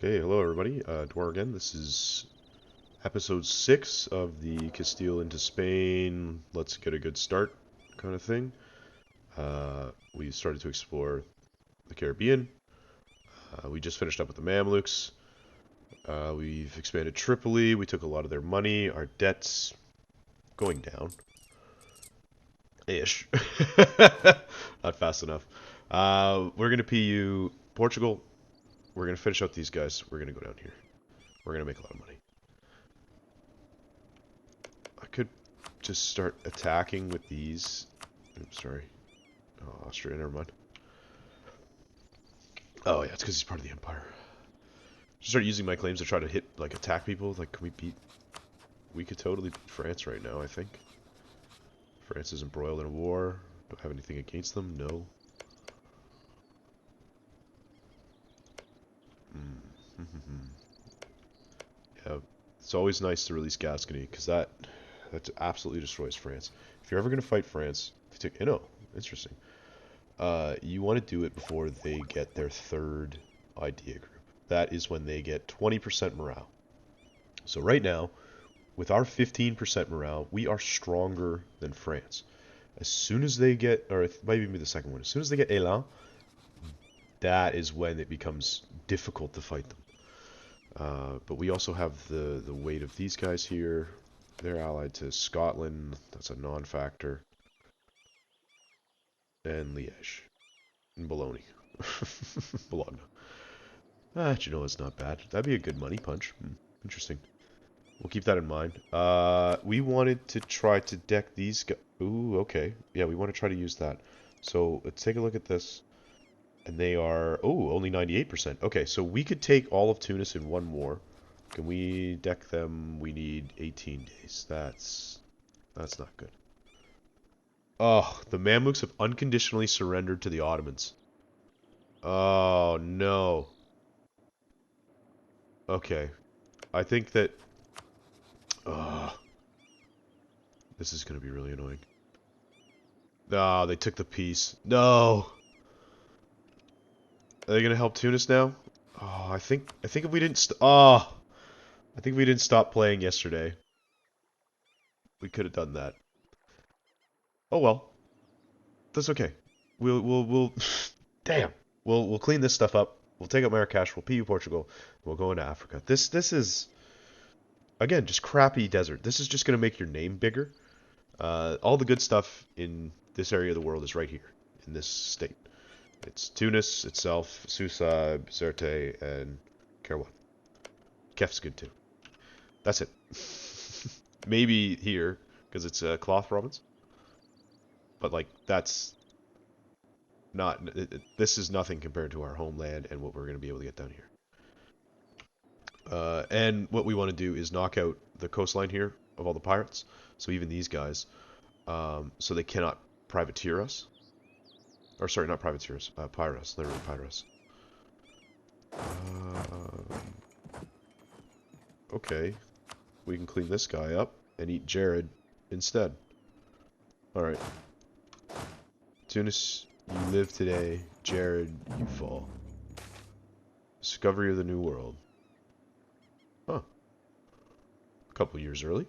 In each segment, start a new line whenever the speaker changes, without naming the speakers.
Okay, hello everybody. Dwar again. This is episode 6 of the Castile into Spain, let's get a good start kind of thing. We started to explore the Caribbean. We just finished up with the Mamluks. We've expanded Tripoli. We took a lot of their money. Our debt's going down. Ish. Not fast enough. We're going to PU Portugal. We're going to finish out these guys. We're going to go down here. We're going to make a lot of money. I could just start attacking with these. Oops, sorry. Oh, Austria, never mind. Oh, yeah, it's because he's part of the Empire. Just start using my claims to try to hit, like, attack people. Like, can we beat... We could totally beat France right now, I think. France is embroiled in a war. Don't have anything against them? No. Yeah, it's always nice to release Gascony, because that absolutely destroys France. If you're ever going to fight France, if you take... No, interesting. You want to do it before they get their third idea group. That is when they get 20% morale. So right now, with our 15% morale, we are stronger than France. As soon as they get, or it might even be the second one, as soon as they get Elan, that is when it becomes difficult to fight them. But we also have the weight of these guys here. They're allied to Scotland. That's a non-factor. And Liège. And Bologna. Bologna. You know, it's not bad. That'd be a good money punch. Interesting. We'll keep that in mind. We wanted to try to deck these guys. Ooh, okay. Yeah, we want to try to use that. So let's take a look at this. And they are... Oh, only 98%. Okay, so we could take all of Tunis in one war. Can we deck them? We need 18 days. That's not good. Oh, the Mamluks have unconditionally surrendered to the Ottomans. Oh, no. Okay. I think that... this is going to be really annoying. Ah, they took the peace. No! Are they going to help Tunis now? Oh, I think if we didn't... I think if we didn't stop playing yesterday, we could have done that. Oh well. That's okay. We'll damn. We'll clean this stuff up. We'll take out Marrakesh. We'll PU Portugal. We'll go into Africa. This is again just crappy desert. This is just gonna make your name bigger. All the good stuff in this area of the world is right here in this state. It's Tunis itself, Susa, Bizerte, and Kairouan. Kef's good too. That's it. Maybe here because it's a cloth province, but like that's not. This is nothing compared to our homeland and what we're going to be able to get down here. And what we want to do is knock out the coastline here of all the pirates. So even these guys, so they cannot privateer us. Or sorry, not privateer us, pirate us, literally pirate us. Okay, we can clean this guy up and eat Jared instead. Alright. Tunis, you live today. Jared, you fall. Discovery of the New World. Huh. A couple years early.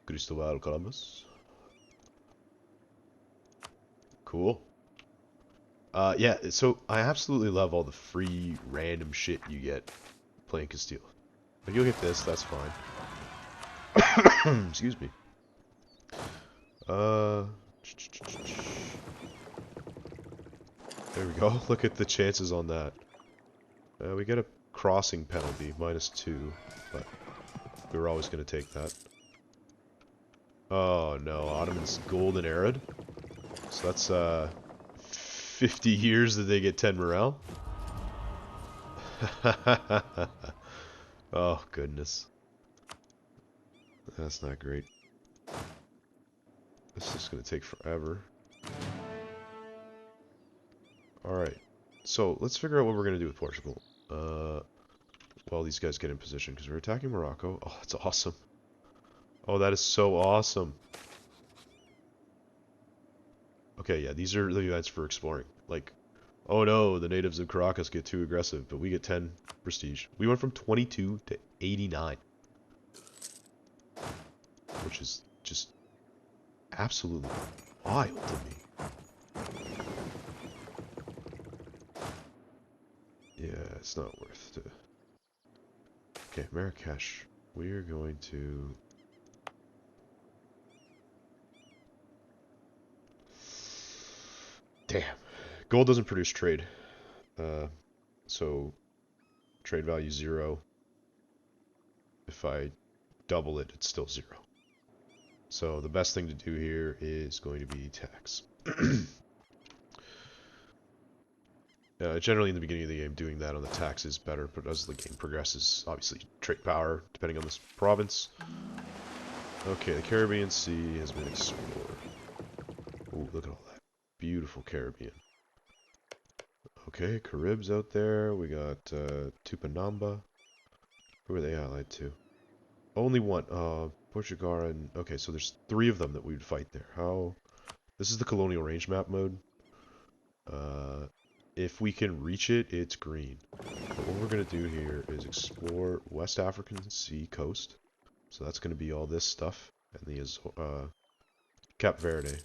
Cristobal Columbus. Cool. Yeah, so I absolutely love all the free random shit you get playing Castile. Like you'll get this, that's fine. Excuse me. There we go. Look at the chances on that. We get a crossing penalty, -2, but we were always going to take that. Oh no, Ottoman's golden arid. So that's 50 years that they get 10 morale. Oh goodness. That's not great. This is going to take forever. Alright. So, let's figure out what we're going to do with Portugal. While these guys get in position, because we're attacking Morocco. Oh, that's awesome. Oh, that is so awesome. Okay, yeah, these are the events for exploring. Like, Oh no, the natives of Caracas get too aggressive, but we get 10 prestige. We went from 22 to 89. Which is just absolutely wild to me. Yeah, it's not worth it. Okay, Marrakesh. We're going to... Damn. Gold doesn't produce trade. So, trade value 0. If I double it, it's still 0. So, the best thing to do here is going to be tax. Generally, in the beginning of the game, doing that on the tax is better, but as the game progresses, obviously, trade power, depending on this province. Okay, the Caribbean Sea has been explored. Ooh, look at all that. Beautiful Caribbean. Okay, Caribs out there. We got Tupinamba. Who are they allied to? Only one. Portugal and... Okay, so there's 3 of them that we would fight there. How... This is the colonial range map mode. If we can reach it, it's green. But what we're going to do here is explore West African Sea coast. So that's going to be all this stuff. And the Cape Verde.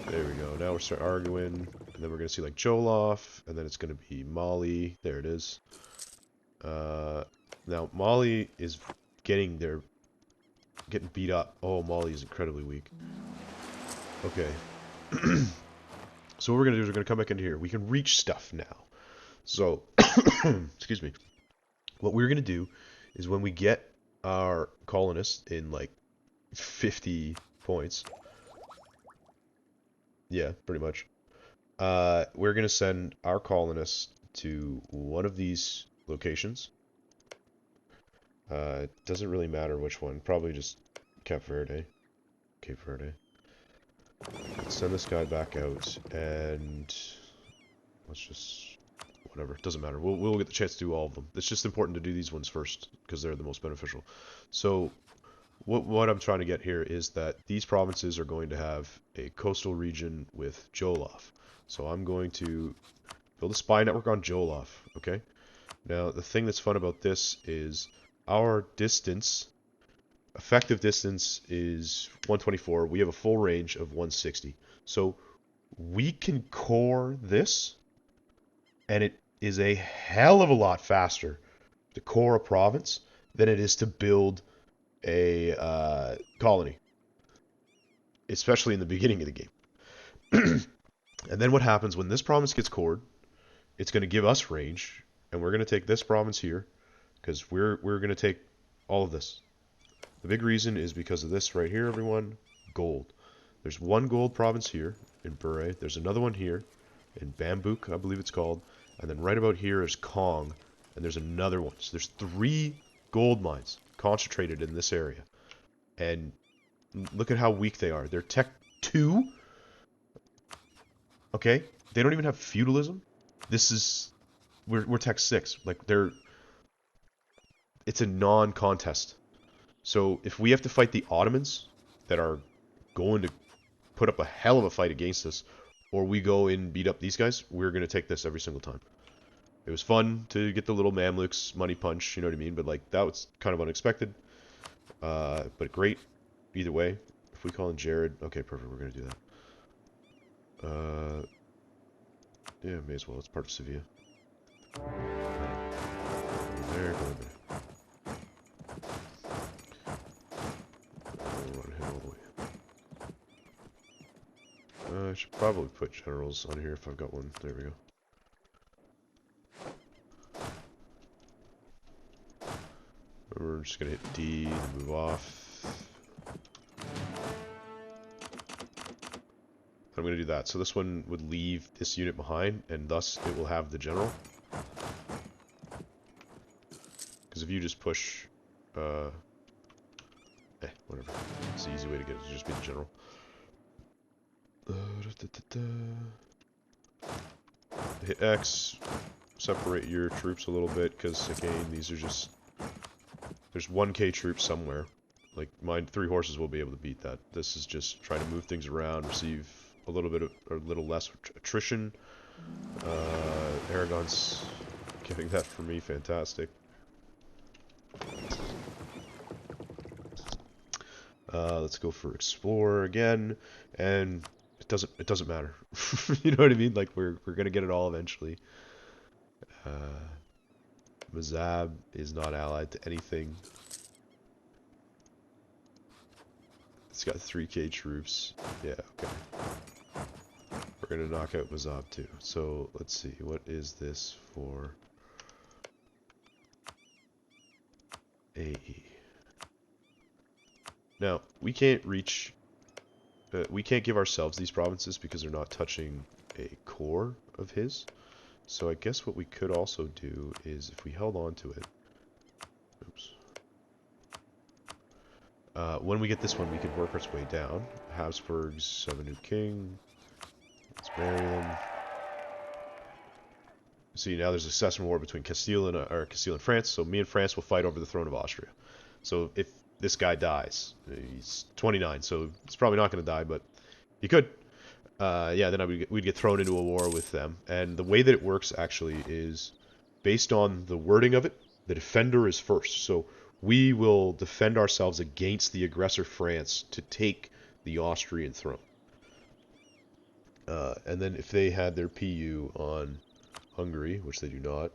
There we go. Now we're start arguing. And then we're going to see like Jolof. And then it's going to be Mali. There it is. Now Mali is getting beat up. Oh, Mali is incredibly weak. Okay. So what we're going to do is we're going to come back into here. We can reach stuff now. So, excuse me. What we're going to do is when we get our colonists in like 50 points. Yeah, pretty much. We're going to send our colonists to one of these locations. It doesn't really matter which one. Probably just Cape Verde. Cape Verde. Let's send this guy back out, and let's just... Whatever, it doesn't matter. We'll get the chance to do all of them. It's just important to do these ones first, because they're the most beneficial. So, what I'm trying to get here is that these provinces are going to have a coastal region with Jolof. So I'm going to build a spy network on Jolof, okay? Now, the thing that's fun about this is our distance... Effective distance is 124. We have a full range of 160. So we can core this, and it is a hell of a lot faster to core a province than it is to build a colony, especially in the beginning of the game. And then what happens when this province gets cored? It's going to give us range, and we're going to take this province here, because we're going to take all of this. The big reason is because of this right here, everyone. Gold. There's one gold province here in Bure. There's another one here in Bambouk, I believe it's called. And then right about here is Kong. And there's another one. So there's 3 gold mines concentrated in this area. And look at how weak they are. They're Tech 2. Okay? They don't even have feudalism. This is... We're Tech 6. Like, it's a non-contest. So if we have to fight the Ottomans that are going to put up a hell of a fight against us, or we go in and beat up these guys, we're going to take this every single time. It was fun to get the little Mamluks money punch, you know what I mean? But like that was kind of unexpected. But great either way. If we call in Jared, okay, perfect, we're going to do that. Yeah, may as well. It's part of Sevilla. Go there, go there. I should probably put generals on here if I've got one. There we go. We're just gonna hit D and move off. I'm gonna do that. So this one would leave this unit behind, and thus it will have the general. Because if you just push, whatever. It's the easy way to get it to just be the general. Hit X, separate your troops a little bit, because again, these are just... There's 1k troops somewhere. Like, my 3 horses will be able to beat that. This is just trying to move things around, receive a little bit of, or a little less attrition. Aragon's getting that for me, fantastic. Let's go for Explorer again, and it doesn't matter. You know what I mean? Like we're gonna get it all eventually. Mazab is not allied to anything. It's got 3k troops. Yeah, okay. We're gonna knock out Mazab too. So let's see, what is this for AE? Now, we can't reach, we can't give ourselves these provinces because they're not touching a core of his. So I guess what we could also do is if we held on to it, oops. When we get this one, we could work our way down. Habsburgs have a new king. Let's marry them. See, now there's a succession war between Castile and France. So me and France will fight over the throne of Austria. So if this guy dies, he's 29, so he's probably not going to die, but he could. Yeah, then we'd get thrown into a war with them. And the way that it works actually is based on the wording of it. The defender is first. So we will defend ourselves against the aggressor France to take the Austrian throne. And then if they had their PU on Hungary, which they do not.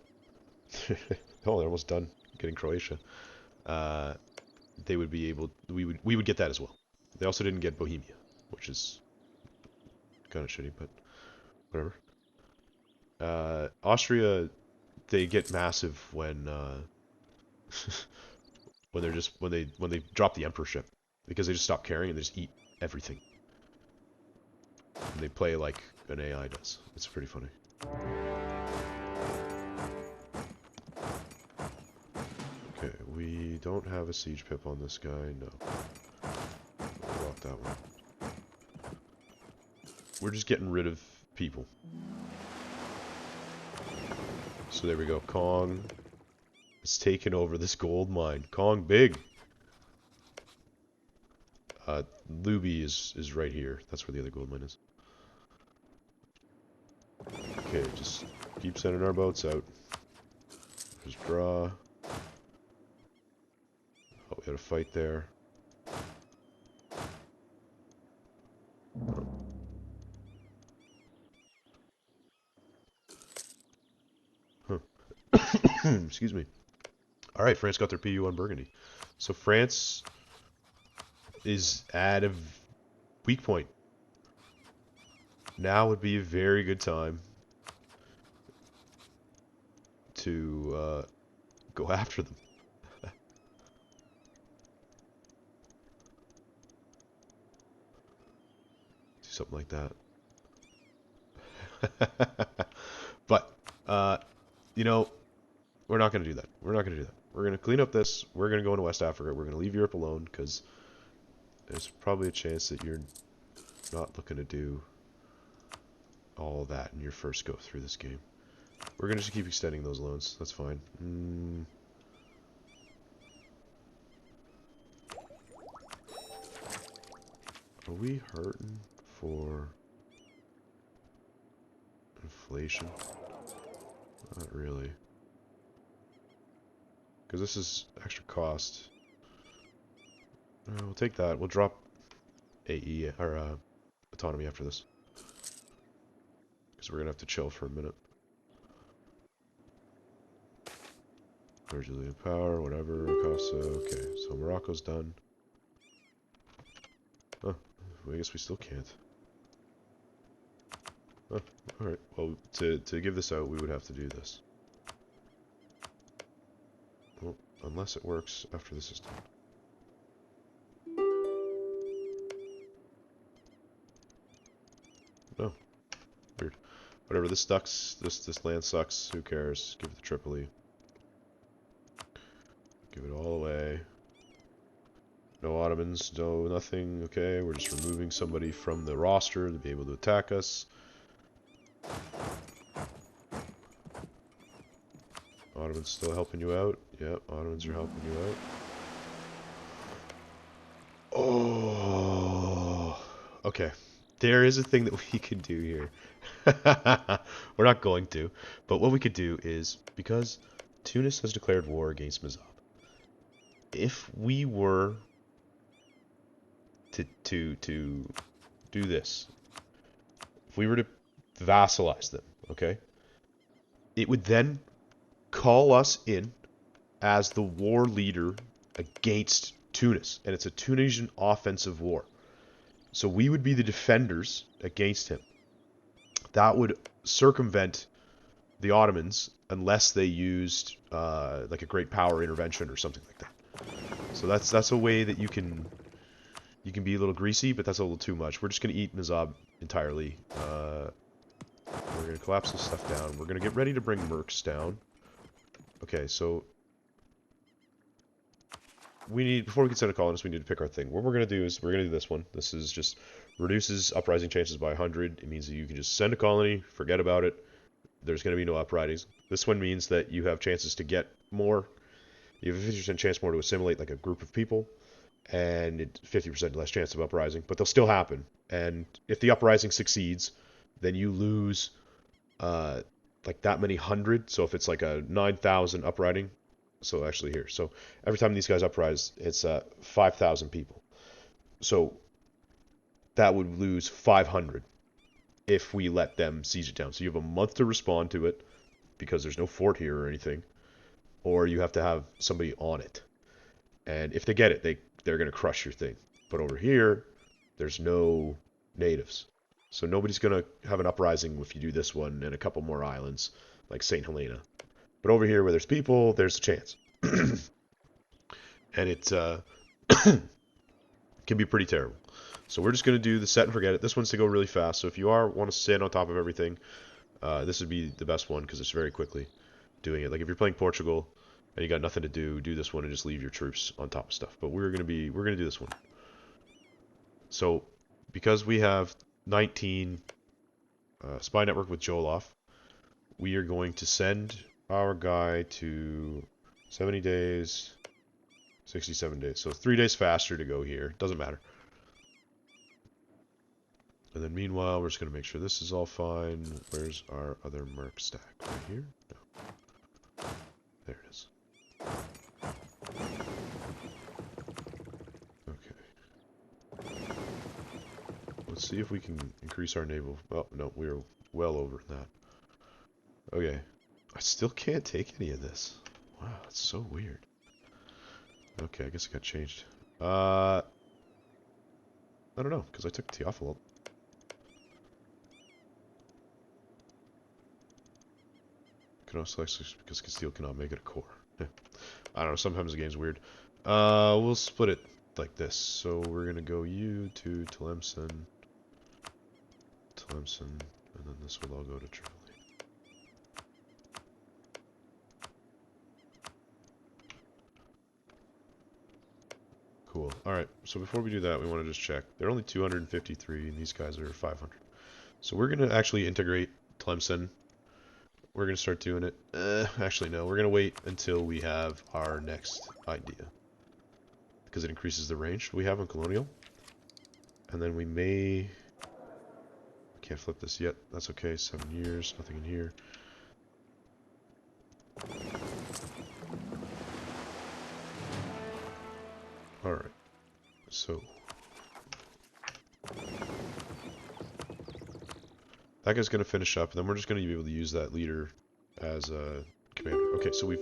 Oh, they're almost done getting Croatia. They would be able. We would get that as well. They also didn't get Bohemia, which is kind of shitty, but whatever. Austria, they get massive when when they drop the emperorship because they just stop caring and they just eat everything. And they play like an AI does. It's pretty funny. Okay, we don't have a siege pip on this guy, no. We'll lock that one. We're just getting rid of people. So there we go, Kong has taken over this gold mine. Kong big! Luby is right here. That's where the other gold mine is. Okay, just keep sending our boats out. Just draw. Oh, we had a fight there. Huh. Excuse me. Alright, France got their PU on Burgundy. So France is at a weak point. Now would be a very good time to go after them. Do something like that. But, you know, we're not going to do that. We're not going to do that. We're going to clean up this. We're going to go into West Africa. We're going to leave Europe alone because there's probably a chance that you're not looking to do all of that in your first go through this game. We're going to just keep extending those loans. That's fine. Are we hurting for inflation? Not really. Because this is extra cost. We'll take that. We'll drop AE, or autonomy after this. Because we're going to have to chill for a minute. Brazilian power, whatever, Costa. Okay, so Morocco's done. Huh, I guess we still can't. Oh, alright. Well, to give this out, we would have to do this. Well, unless it works after this is done. No. Weird. Whatever, this sucks. This land sucks. Who cares? Give it to Tripoli. Give it all away. No Ottomans, no nothing. Okay, we're just removing somebody from the roster to be able to attack us. Ottomans still helping you out? Yep, Ottomans are helping you out. Oh, okay. There is a thing that we can do here. We're not going to, but what we could do is, because Tunis has declared war against Mazab, if we were to do this, if we were to vassalize them, okay, it would then call us in as the war leader against Tunis, and it's a Tunisian offensive war. So we would be the defenders against him. That would circumvent the Ottomans unless they used like a great power intervention or something like that. So that's a way that you can be a little greasy, but that's a little too much. We're just gonna eat Nizab entirely. We're gonna collapse this stuff down. We're gonna get ready to bring mercs down. Okay, so we need, before we can send a colonist, we need to pick our thing. What we're gonna do is we're gonna do this one. This is just reduces uprising chances by 100. It means that you can just send a colony, forget about it. There's going to be no uprisings. This one means that you have chances to get more. You have a 50% chance more to assimilate like a group of people, and 50% less chance of uprising, but they'll still happen. And if the uprising succeeds, then you lose like that many hundred. So if it's like a 9,000 uprising, so actually here, so every time these guys uprise, it's 5,000 people. So that would lose 500 if we let them siege it down. So you have a month to respond to it because there's no fort here or anything, or you have to have somebody on it. And if they get it, they're going to crush your thing. But over here, there's no natives. So nobody's going to have an uprising if you do this one and a couple more islands, like St. Helena. But over here where there's people, there's a chance. And it can be pretty terrible. So we're just going to do the set and forget it. This one's to go really fast. So if you want to sit on top of everything, this would be the best one because it's very quickly doing it. Like if you're playing Portugal and you got nothing to do this one and just leave your troops on top of stuff. But we're gonna do this one. So because we have 19 spy network with Joloff, we are going to send our guy to 70 days, 67 days. So 3 days faster to go here. Doesn't matter. And then meanwhile, we're just going to make sure this is all fine. Where's our other merc stack? Right here? No. There it is. Okay. Let's see if we can increase our naval. Oh, no, we're well over that. Okay. I still can't take any of this. Wow, that's so weird. Okay, I guess it got changed. I don't know, because I took Teofilo. Cannot select because Castile cannot make it a core. I don't know, sometimes the game's weird. We'll split it like this. So we're gonna go you to Tlemcen, and then this will all go to Tripoli. Cool. Alright, so before we do that, we want to just check. They're only 253, and these guys are 500. So we're gonna actually integrate Tlemcen. We're going to start doing it. Actually, no. We're going to wait until we have our next idea. Because it increases the range we have on Colonial. And then we may... I can't flip this yet. That's okay. 7 years. Nothing in here. Alright. So... that guy's going to finish up, and then we're just going to be able to use that leader as a commander. Okay, so we've...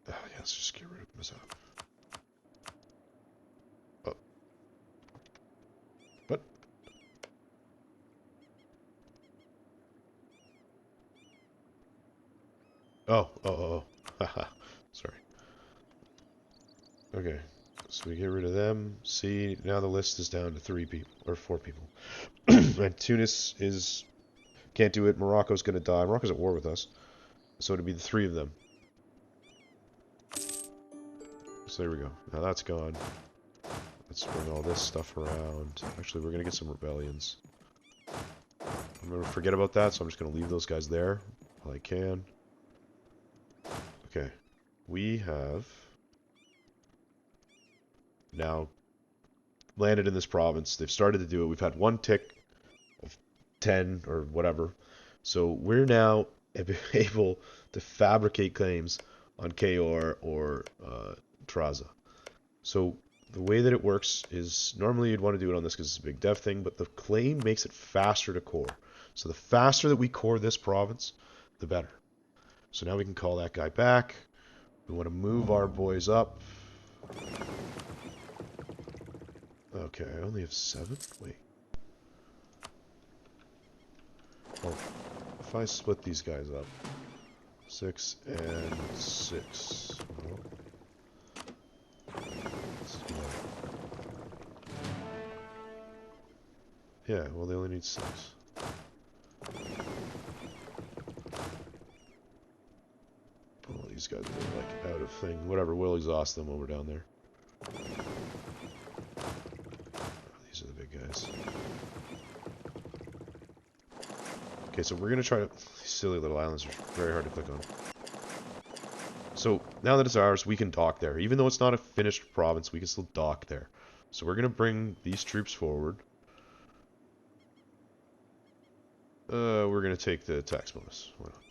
yeah, let's just get rid of this out. Oh. What? Oh. Haha. Sorry. Okay, so we get rid of them. See, now the list is down to 3 people, or 4 people. And Tunis can't do it. Morocco's gonna die. Morocco's at war with us. So it'd be the 3 of them. So there we go. Now that's gone. Let's bring all this stuff around. Actually, we're gonna get some rebellions. I'm gonna forget about that, so I'm just gonna leave those guys there while I can. Okay. We have now landed in this province. They've started to do it. We've had one tick of 10 or whatever. So we're now able to fabricate claims on Kayor or Traza. So the way that it works is normally you'd want to do it on this because it's a big dev thing, but the claim makes it faster to core. So the faster that we core this province, the better. So now we can call that guy back. We want to move our boys up. Okay, I only have 7? Wait. Well, if I split these guys up, 6 and 6. Well, let's do that. Yeah, well, they only need 6. Oh, these guys are like out of thing. Whatever, we'll exhaust them while we're down there. These are the big guys. Okay, so we're gonna try to... These silly little islands are very hard to click on. So, now that it's ours, we can dock there. Even though it's not a finished province, we can still dock there. So we're gonna bring these troops forward. We're gonna take the tax bonus. Why not?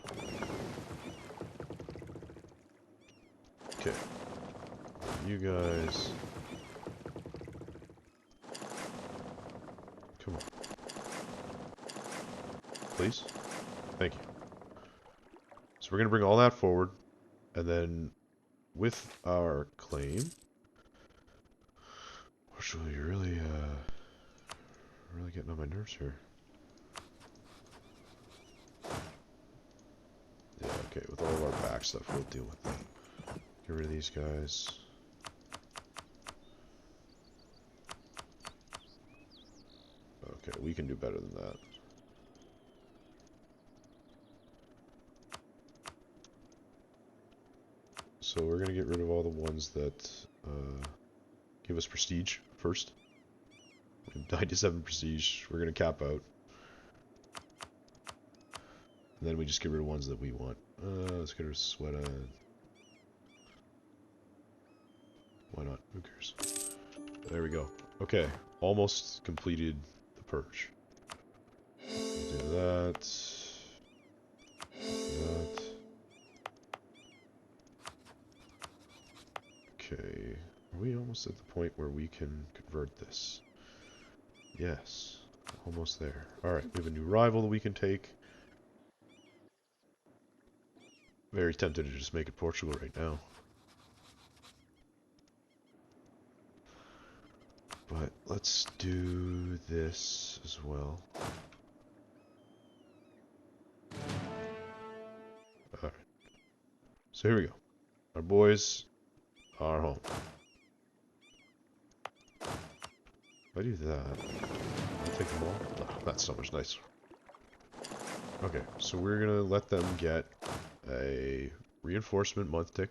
Okay. You guys... Come on. Please? Thank you. So we're gonna bring all that forward, and then with our claim... Actually, you're really getting on my nerves here. Yeah, okay, with all of our back stuff, we'll deal with that. Get rid of these guys. Okay, we can do better than that. So we're going to get rid of all the ones that give us prestige first. We have 97 prestige. We're going to cap out. And then we just get rid of ones that we want. Let's get rid of Sweta. Why not? Who cares? There we go. Okay, almost completed the purge. We'll do that. That. Okay. Are we almost at the point where we can convert this? Yes. Almost there. Alright, we have a new rival that we can take. Very tempted to just make it Portugal right now. But let's do this as well. Alright. So here we go. Our boys are home. If I do that, I'll take them all. Oh, that's so much nicer. Okay, so we're gonna let them get a reinforcement month tick.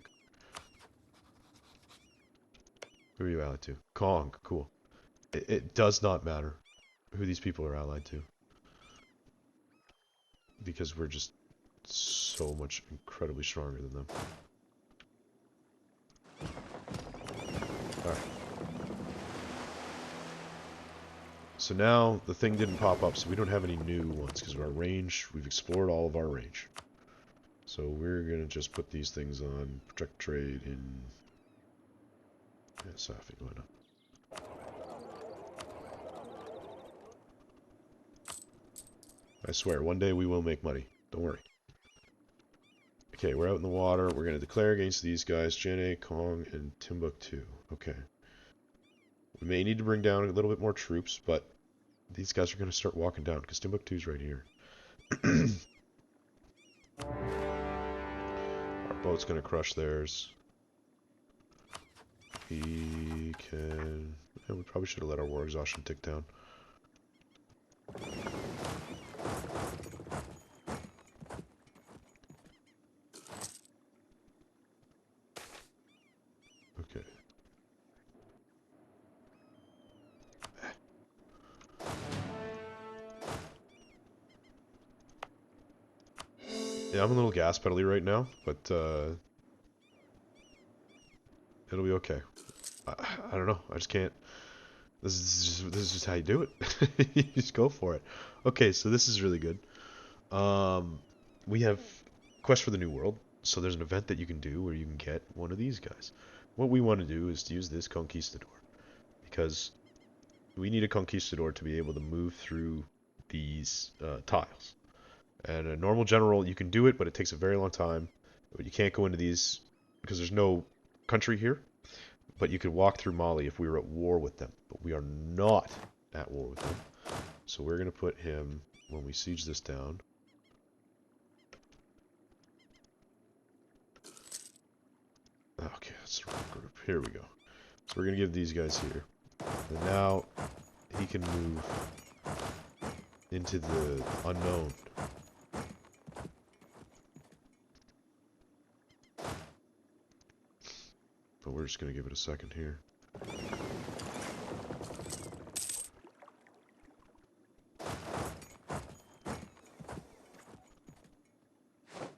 Who are you allied to? Kong, cool. It does not matter who these people are allied to. Because we're just so much incredibly stronger than them. Alright. So now the thing didn't pop up, so we don't have any new ones because our range, we've explored all of our range. So we're gonna just put these things on protect trade in Safi, why not? I swear, one day we will make money. Don't worry. Okay, we're out in the water. We're gonna declare against these guys, Jene, Kong, and Timbuktu. Okay. We may need to bring down a little bit more troops, but these guys are gonna start walking down because Timbuktu's right here. Our boat's gonna crush theirs. We can... Yeah, we probably should have let our war exhaustion tick down. Okay. Yeah, I'm a little gas pedally right now, but it'll be okay. I don't know. I just can't. This is just how you do it. You just go for it. Okay, so this is really good. We have Quest for the New World. So there's an event that you can do where you can get one of these guys. What we want to do is to use this conquistador because we need a conquistador to be able to move through these tiles. And a normal general, you can do it, but it takes a very long time. But you can't go into these because there's no country here. But you could walk through Mali if we were at war with them. But we are not at war with them. So we're going to put him, when we siege this down. Okay, that's the wrong group. Here we go. So we're going to give these guys here. And now he can move into the unknown. But we're just going to give it a second here.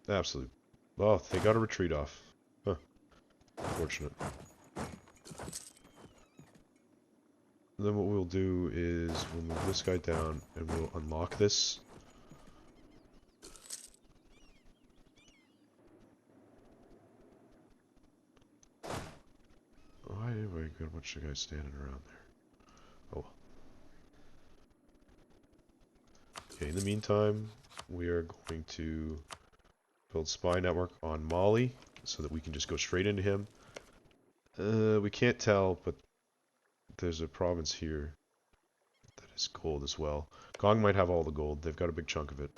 Absolute. Oh, they got a retreat off. Huh. Unfortunate. And then what we'll do is we'll move this guy down and we'll unlock this. Why have I got a bunch of guys standing around there? Oh. Okay, in the meantime, we are going to build spy network on Mali so that we can just go straight into him. We can't tell, but there's a province here that is gold as well. Gong might have all the gold. They've got a big chunk of it.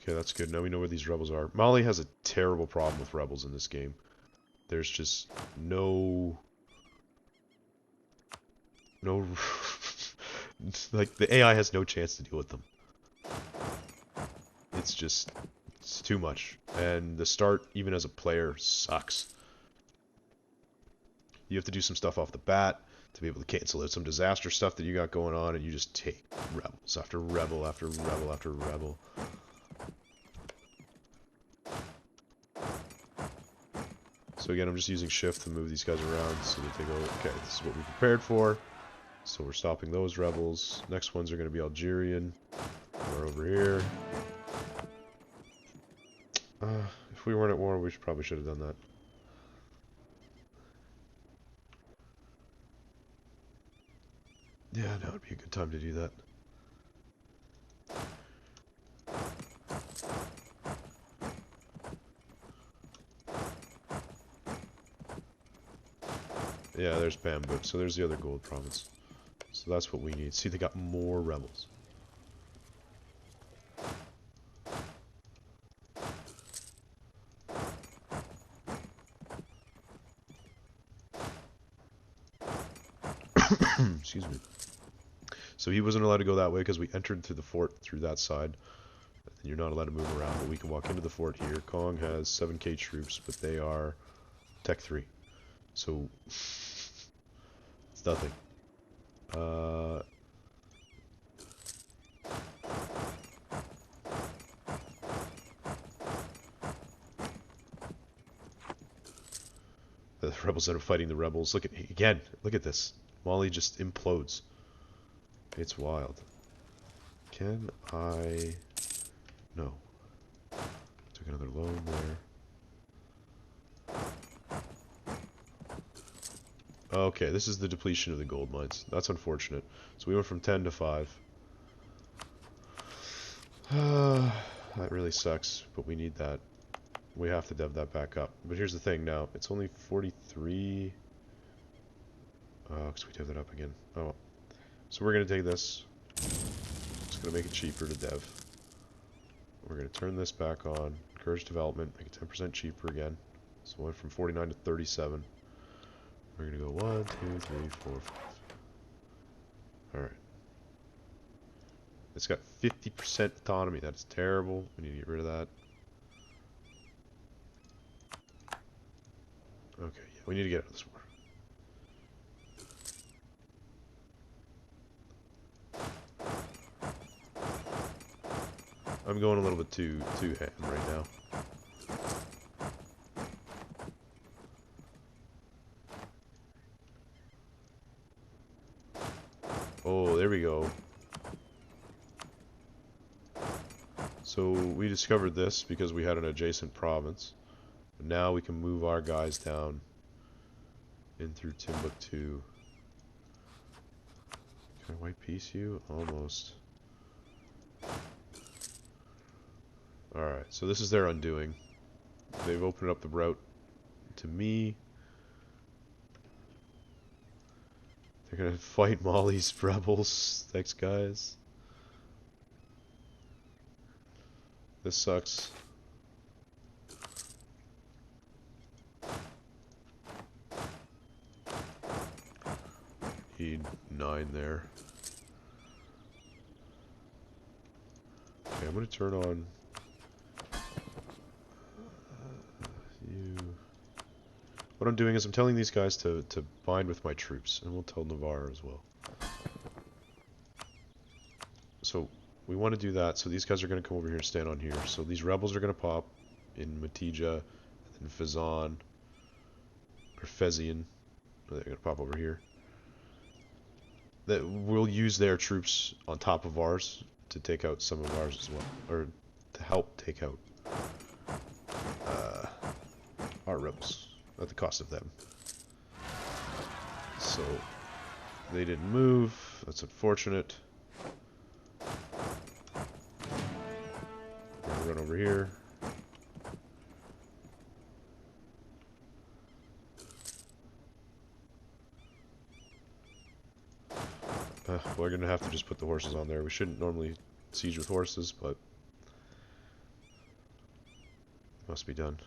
Okay, that's good. Now we know where these rebels are. Mali has a terrible problem with rebels in this game. There's just no... like, the AI has no chance to deal with them. It's just... it's too much. And the start, even as a player, sucks. You have to do some stuff off the bat to be able to cancel out some disaster stuff that you got going on, and you just take rebels after rebel after rebel after rebel. So again, I'm just using shift to move these guys around so that they go, okay, this is what we prepared for. So we're stopping those rebels. Next ones are going to be Algerian. We're over here. If we weren't at war, we probably should have done that. Yeah, now would be a good time to do that. Yeah, there's Bamboo. So there's the other gold province. So that's what we need. See, they got more rebels. Excuse me. So he wasn't allowed to go that way because we entered through the fort through that side. And you're not allowed to move around, but we can walk into the fort here. Kong has 7k troops, but they are Tech 3. So it's nothing. The rebels that are fighting the rebels. Look at again. Look at this. Mali just implodes. It's wild. Can I? No. Took another loan there. Okay, this is the depletion of the gold mines. That's unfortunate. So we went from 10 to 5. That really sucks, but we need that. We have to dev that back up. But here's the thing now. It's only 43. Oh, because we dev that up again. Oh. So we're going to take this. It's going to make it cheaper to dev. We're going to turn this back on. Encourage development. Make it 10% cheaper again. So we went from 49 to 37. We're going to go 1, 2, 3, 4, 5. Alright. It's got 50% autonomy. That's terrible. We need to get rid of that. Okay, yeah, we need to get out of this war. I'm going a little bit too ham right now. Oh, there we go. So we discovered this because we had an adjacent province. But now we can move our guys down in through Timbuktu. Can I white piece you? Almost. Alright, so this is their undoing. They've opened up the route to me. They're gonna fight Molly's rebels. Thanks, guys. This sucks. Need 9 there. Okay, I'm gonna turn on you. What I'm doing is I'm telling these guys to bind with my troops, and we'll tell Navarre as well. So we want to do that, so these guys are going to come over here and stand on here. So these rebels are going to pop in Matija, and Fezan, or Fezian. They're going to pop over here. That we'll use their troops on top of ours to take out some of ours as well, or to help take out our rebels at the cost of them. So they didn't move. That's unfortunate. We're gonna run over here. We're gonna have to just put the horses on there. We shouldn't normally siege with horses, but it must be done.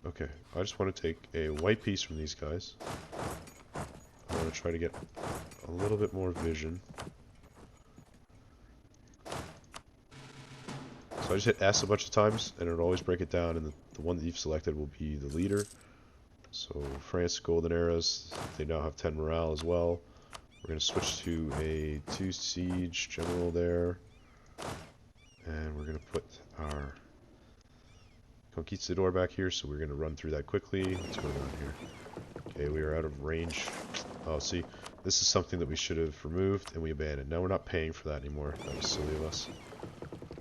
Okay, I just want to take a white piece from these guys. I want to try to get a little bit more vision. So I just hit S a bunch of times, and it'll always break it down, and the one that you've selected will be the leader. So France Golden Eras, they now have 10 morale as well. We're going to switch to a 2 siege general there. And we're going to put our Conquistador back here, so we're going to run through that quickly. What's going on here? Okay, we are out of range. Oh, see, this is something that we should have removed, and we abandoned. Now we're not paying for that anymore. That was silly of us.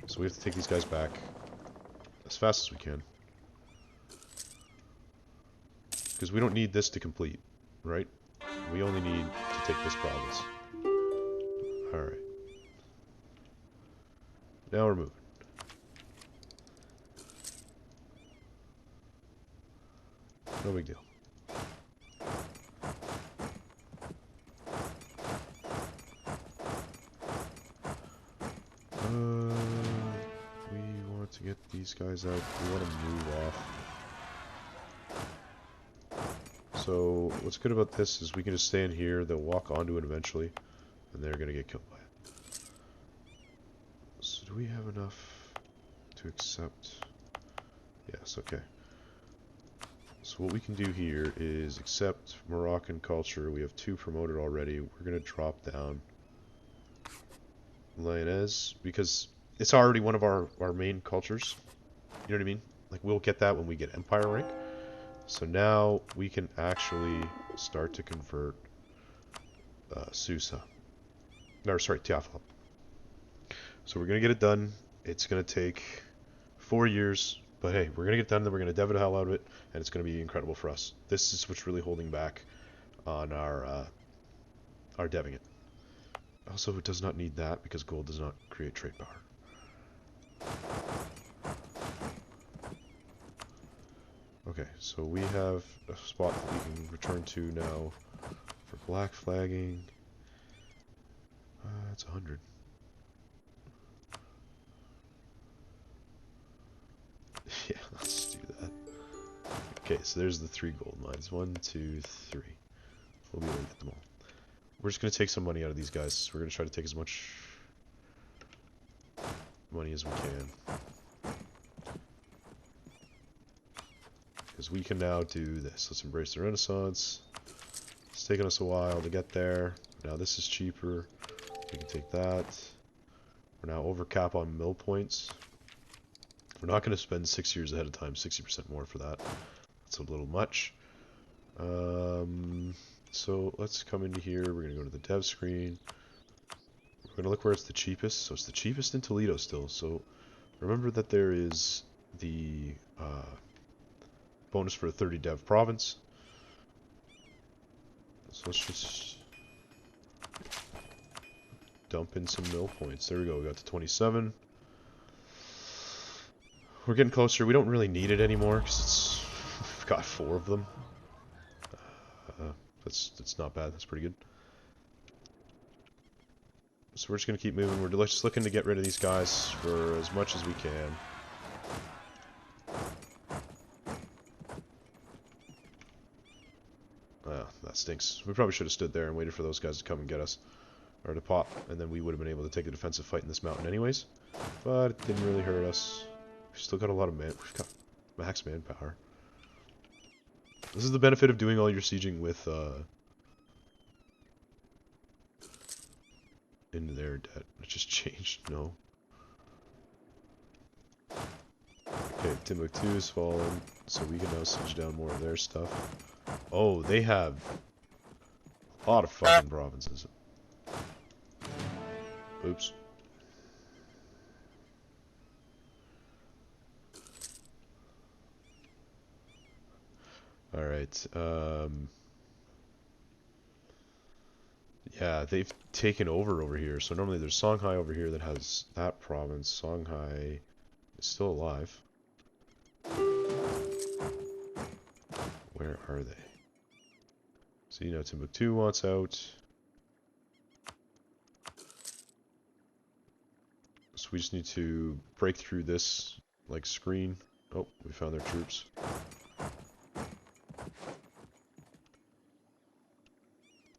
So we have to take these guys back as fast as we can. Because we don't need this to complete, right? We only need to take this province. Alright. Now we're moving. No big deal. We want to get these guys out. We want to move off. So, what's good about this is we can just stay in here, they'll walk onto it eventually, and they're going to get killed by it. So, do we have enough to accept? Yes, okay. So what we can do here is accept Moroccan culture. We have 2 promoted already. We're going to drop down Lyonnaise, because it's already one of our main cultures. You know what I mean? Like, we'll get that when we get Empire rank. So now we can actually start to convert Susa. No, sorry, Tiafel. So we're going to get it done. It's going to take 4 years. But hey, we're going to get done, then we're going to dev the hell out of it, and it's going to be incredible for us. This is what's really holding back on our deving it. Also, it does not need that, because gold does not create trade power. Okay, so we have a spot that we can return to now for black flagging. It's 100. Yeah, let's do that. Okay, so there's the 3 gold mines. 1, 2, 3. We'll be able to get them all. We're just going to take some money out of these guys. We're going to try to take as much money as we can. Because we can now do this. Let's embrace the Renaissance. It's taken us a while to get there. Now this is cheaper. We can take that. We're now over cap on mill points. We're not going to spend 6 years ahead of time, 60% more for that. That's a little much. So let's come into here. We're going to go to the dev screen. We're going to look where it's the cheapest. So it's the cheapest in Toledo still. So remember that there is the bonus for a 30 dev province. So let's just dump in some mill points. There we go. We got to 27. We're getting closer. We don't really need it anymore because we've got 4 of them. That's not bad. That's pretty good. So we're just going to keep moving. We're just looking to get rid of these guys for as much as we can. That stinks. We probably should have stood there and waited for those guys to come and get us. Or to pop. And then we would have been able to take a defensive fight in this mountain anyways. But it didn't really hurt us. We've still got a lot of man. We've got max manpower. This is the benefit of doing all your sieging with in their debt. It just changed. No. Okay, Timbuktu is fallen, so we can now siege down more of their stuff. Oh, they have a lot of fucking provinces. Oops. Alright, yeah, they've taken over here. So normally there's Songhai over here that has that province. Songhai is still alive. Where are they? So you know Timbuktu wants out. So we just need to break through this like screen. Oh, we found their troops.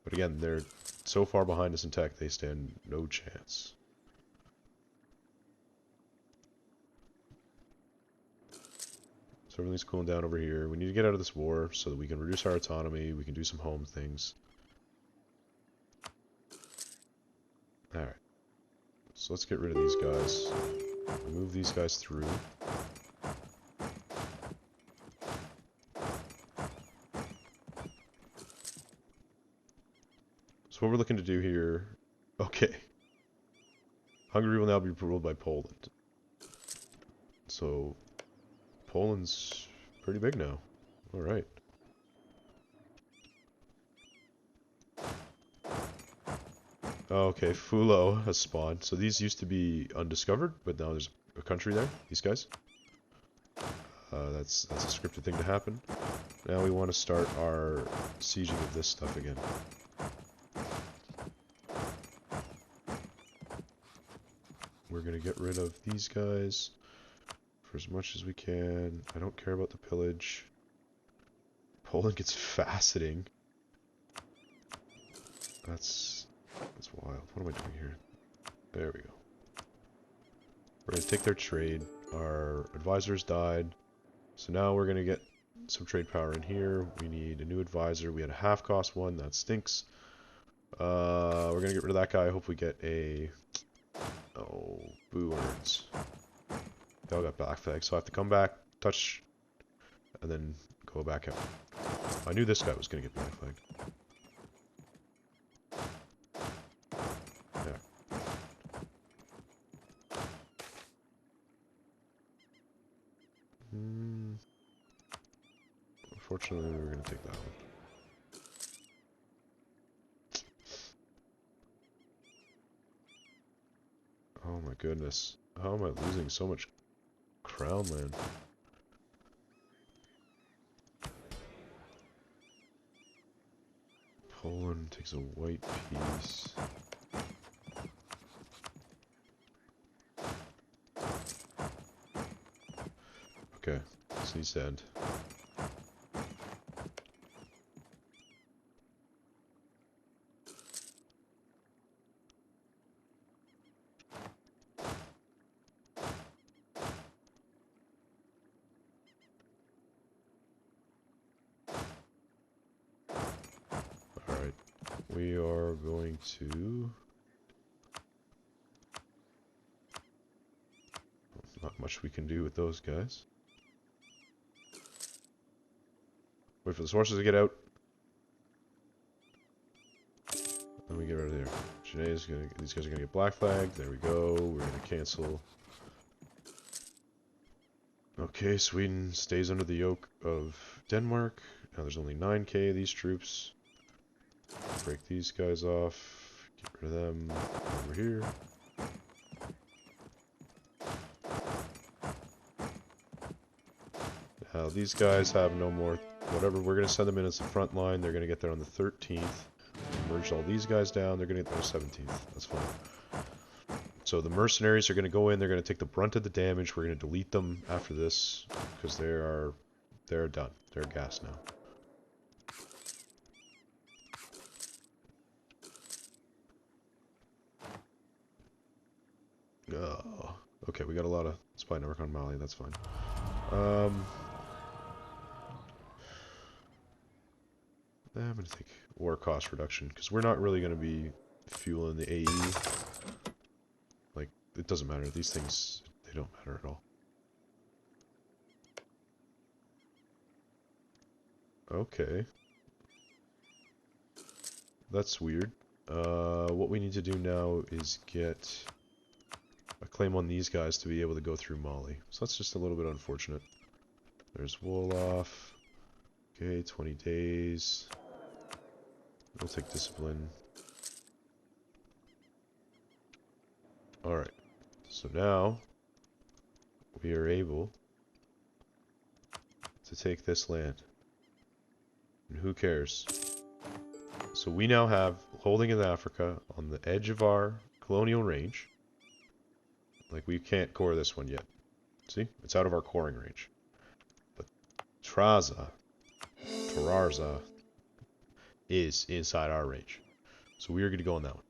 But again, they're so far behind us in tech, they stand no chance. So everything's cooling down over here. We need to get out of this war so that we can reduce our autonomy, we can do some home things. Alright. So let's get rid of these guys. Move these guys through. So what we're looking to do here... Okay. Hungary will now be ruled by Poland. So... Poland's pretty big now. Alright. Okay, Fulo has spawned. So these used to be undiscovered, but now there's a country there. These guys. That's a scripted thing to happen. Now we want to start our sieging of this stuff again. We're going to get rid of these guys for as much as we can. I don't care about the pillage. Poland gets faceting. That's wild. What am I doing here? There we go. We're going to take their trade. Our advisors died. So now we're going to get some trade power in here. We need a new advisor. We had a half cost one. That stinks. We're going to get rid of that guy. I hope we get a... Oh, boo words. They all got black flags, so I have to come back, touch, and then go back out. I knew this guy was going to get black flag. There. Unfortunately, we're going to take that one. Oh my goodness. How am I losing so much crown land? Poland takes a white piece. Okay, this needs to end. we are going to... Not much we can do with those guys. Wait for the horses to get out. And we get out of there. Janae's gonna... These guys are gonna get black flagged. There we go. We're gonna cancel. Okay, Sweden stays under the yoke of Denmark. Now there's only 9k of these troops. Break these guys off. Get rid of them over here. Now these guys have no more... Whatever, we're going to send them in as the front line. They're going to get there on the 13th. Merge all these guys down. They're going to get there on the 17th. That's fine. So the mercenaries are going to go in. They're going to take the brunt of the damage. We're going to delete them after this because they're done. They're gas now. Oh, okay, we got a lot of spy network on Mali. That's fine. I'm going to take war cost reduction, because we're not really going to be fueling the AE. Like, it doesn't matter. These things, they don't matter at all. Okay. That's weird. What we need to do now is get a claim on these guys to be able to go through Mali. So that's just a little bit unfortunate. There's Wolof. Okay, 20 days. We'll take discipline. Alright. So now we are able to take this land. And who cares? So we now have holding in Africa on the edge of our colonial range. Like, we can't core this one yet. See? It's out of our coring range. But Tararza is inside our range. So we are going to go on that one.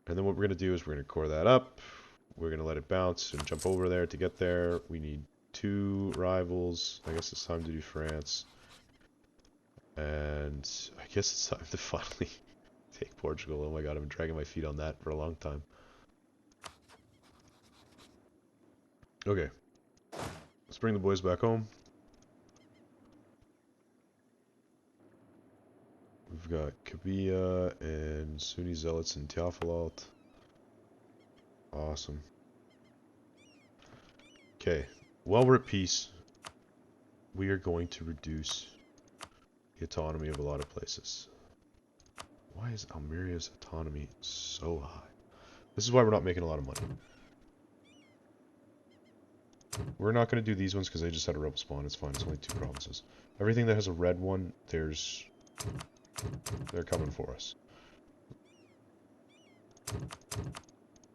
And then what we're going to do is we're going to core that up. We're going to let it bounce and jump over there to get there. We need 2 rivals. I guess it's time to do France. And I guess it's time to finally take Portugal. Oh my god, I've been dragging my feet on that for a long time. Okay. Let's bring the boys back home. We've got Kabia and Sunni Zealots and Tiafalalt. Awesome. Okay. While we're at peace, we are going to reduce the autonomy of a lot of places. Why is Almeria's autonomy so high? This is why we're not making a lot of money. We're not going to do these ones because they just had a rebel spawn. It's fine. It's only 2 provinces. Everything that has a red one, they're coming for us.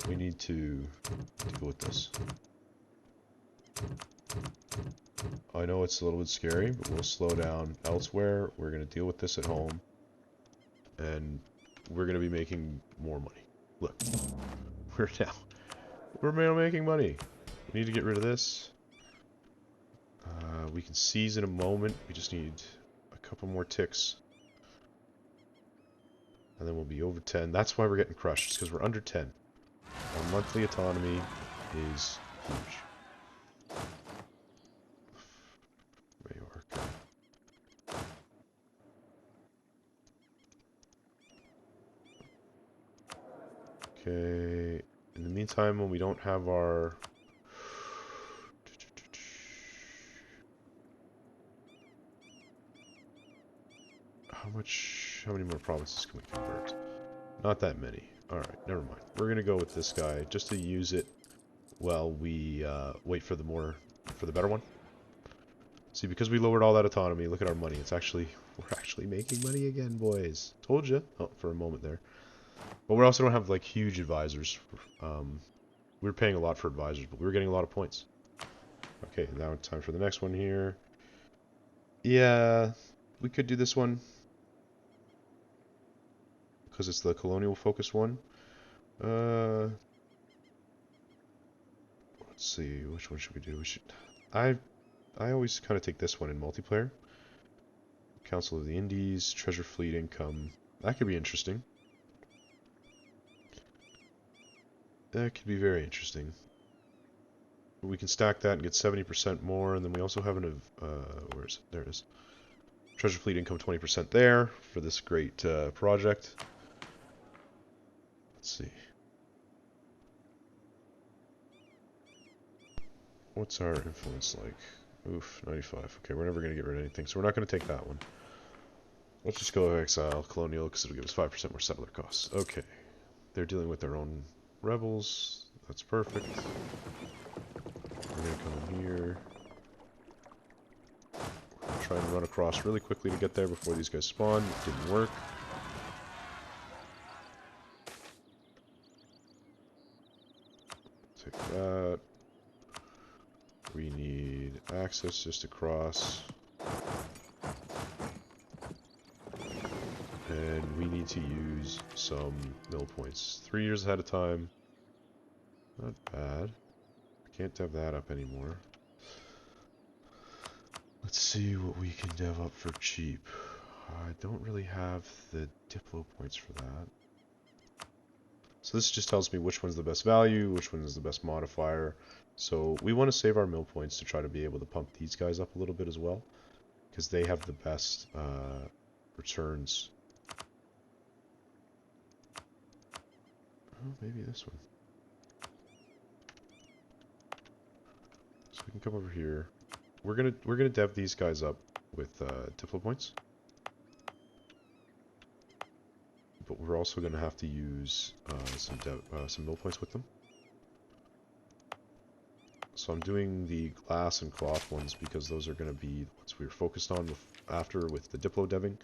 We need to deal with this. I know it's a little bit scary, but we'll slow down elsewhere. We're going to deal with this at home. And we're going to be making more money. Look. We're now making money. We need to get rid of this. We can seize in a moment. We just need a couple more ticks. And then we'll be over 10. That's why we're getting crushed. It's because we're under 10. Our monthly autonomy is huge. Majorca. Okay. In the meantime, when we don't have our... How many more provinces can we convert? Not that many. Alright, never mind. We're gonna go with this guy just to use it while we wait for the better one. See, because we lowered all that autonomy, look at our money. We're actually making money again, boys. Told you. Oh, for a moment there. But we also don't have like huge advisors. We were paying a lot for advisors, but we were getting a lot of points. Okay, now it's time for the next one here. Yeah, we could do this one. Because it's the colonial focus one. Let's see, which one should we do? I always kind of take this one in multiplayer. Council of the Indies, treasure fleet income. That could be interesting. That could be very interesting. We can stack that and get 70% more, and then we also have an, where is it? There it is. Treasure fleet income 20% there for this great project. Let's see. What's our influence like? Oof, 95. Okay, we're never going to get rid of anything, so we're not going to take that one. Let's just go exile colonial because it'll give us 5% more settler costs. Okay. They're dealing with their own rebels. That's perfect. We're going to come in here. We're going to try and run across really quickly to get there before these guys spawn. It didn't work. Take that. We need access just across. And we need to use some mill points. 3 years ahead of time. Not bad. Can't dev that up anymore. Let's see what we can dev up for cheap. I don't really have the Diplo points for that. So this just tells me which one's the best value, which one is the best modifier. So we want to save our mill points to try to be able to pump these guys up a little bit as well, because they have the best returns. Oh, maybe this one. So we can come over here. We're gonna dev these guys up with Diplo points, but we're also gonna have to use some mill points with them. So I'm doing the glass and cloth ones because those are going to be the ones we were focused on with the Diplo deving,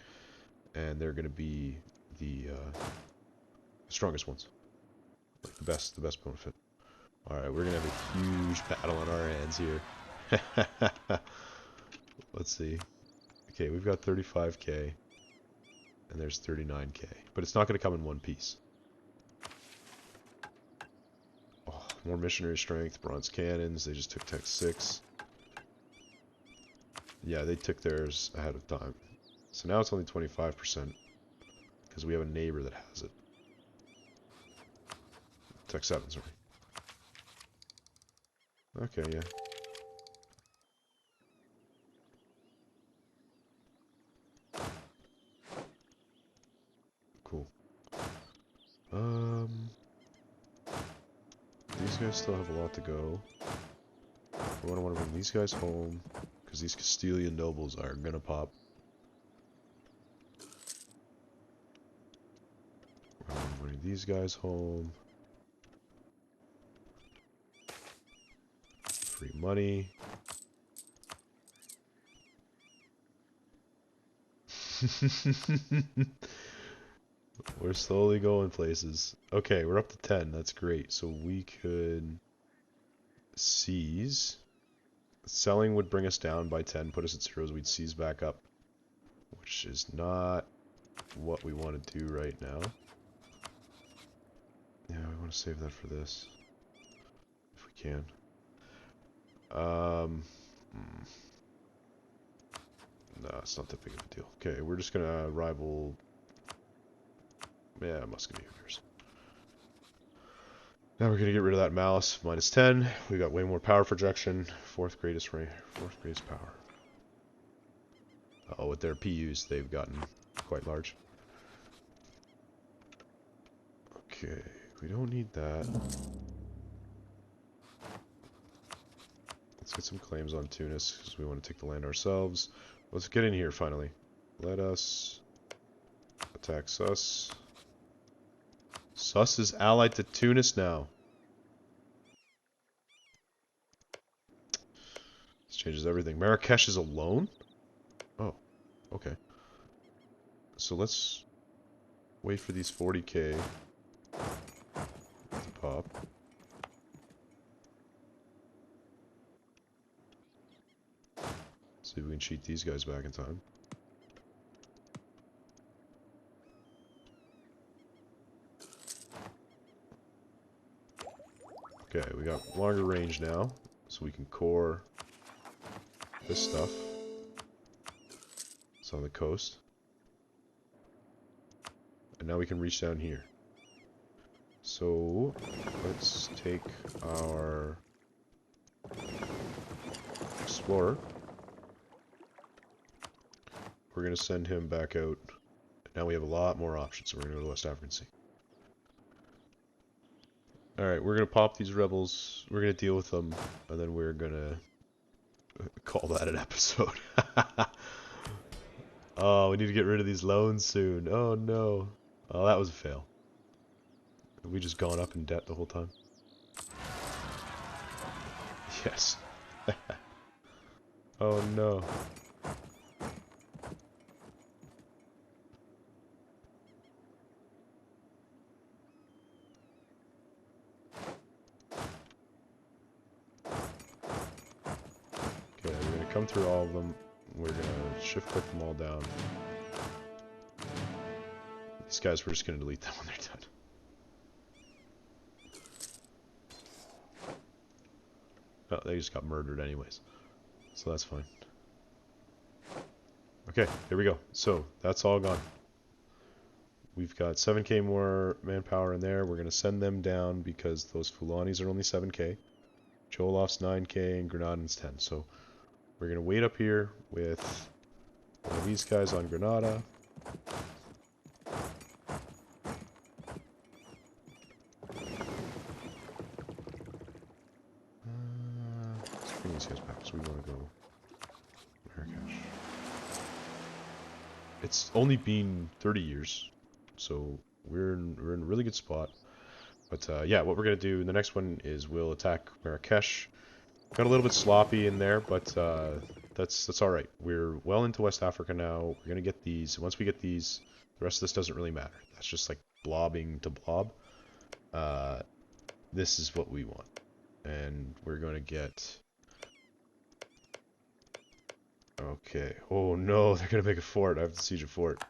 and they're going to be the strongest ones, like the best benefit. All right, we're going to have a huge battle on our hands here. Let's see. Okay, we've got 35k, and there's 39k, but it's not going to come in one piece. Oh, more missionary strength, bronze cannons. They just took Tech 6. Yeah, they took theirs ahead of time. So now it's only 25%, because we have a neighbor that has it. Tech 7, sorry. Okay, yeah. Cool. These guys still have a lot to go. I want to bring these guys home, because these Castilian nobles are gonna pop. I want to bring these guys home. Free money. We're slowly going places. Okay, we're up to 10. That's great. So we could seize. Selling would bring us down by 10, put us at zeros. We'd seize back up, which is not what we want to do right now. Yeah, we want to save that for this, if we can. No, it's not that big of a deal. Okay, we're just gonna rival. Yeah, Musketeers. Now we're gonna get rid of that malice. Minus 10. We got way more power projection. Fourth greatest power. Oh, with their PUs, they've gotten quite large. Okay, we don't need that. Let's get some claims on Tunis, because we want to take the land ourselves. Let's get in here, finally. Let us attack Sus. Sus is allied to Tunis now. This changes everything. Marrakesh is alone? Oh, okay. So let's wait for these 40k to pop. See if we can cheat these guys back in time. Okay, we got longer range now, so we can core this stuff. It's on the coast. And now we can reach down here. So, let's take our explorer. We're going to send him back out. Now we have a lot more options, so we're going to go to the West African Sea. Alright, we're going to pop these rebels. We're going to deal with them. And then we're going to call that an episode. Oh, we need to get rid of these loans soon. Oh no. Oh, that was a fail. Have we just gone up in debt the whole time? Yes. Oh no. Okay, we're gonna come through all of them. We're gonna shift click them all down. These guys, we're just gonna delete them when they're done. Oh, they just got murdered anyways. So that's fine. Okay, here we go. So, that's all gone. We've got 7k more manpower in there. We're going to send them down because those Fulanis are only 7k. Cholof's 9k and Grenadin's 10. So, we're going to wait up here with one of these guys on Granada. Let's bring these guys back, so we want to go Marrakesh. It's only been 30 years, so we're in a really good spot. But yeah, what we're going to do in the next one is we'll attack Marrakesh. Got a little bit sloppy in there, but that's all right. We're well into West Africa now. We're going to get these. Once we get these, the rest of this doesn't really matter. That's just like blobbing to blob. This is what we want. And we're going to get... Okay. Oh no, they're going to make a fort. I have to siege a fort.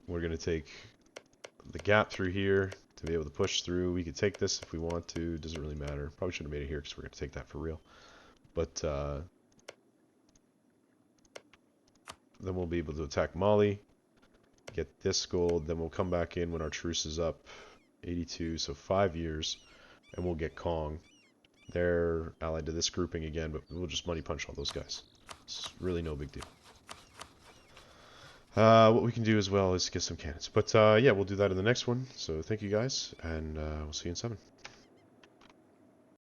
We're going to take the gap through here to be able to push through. We could take this if we want to. Doesn't really matter. Probably should have made it here because we're going to take that for real. But then we'll be able to attack Mali. Get this gold. Then we'll come back in when our truce is up. 82, so 5 years. And we'll get Kong. They're allied to this grouping again, but we'll just money punch all those guys. It's really no big deal. What we can do as well is get some cannons. But yeah, we'll do that in the next one. So thank you guys, and we'll see you in 7.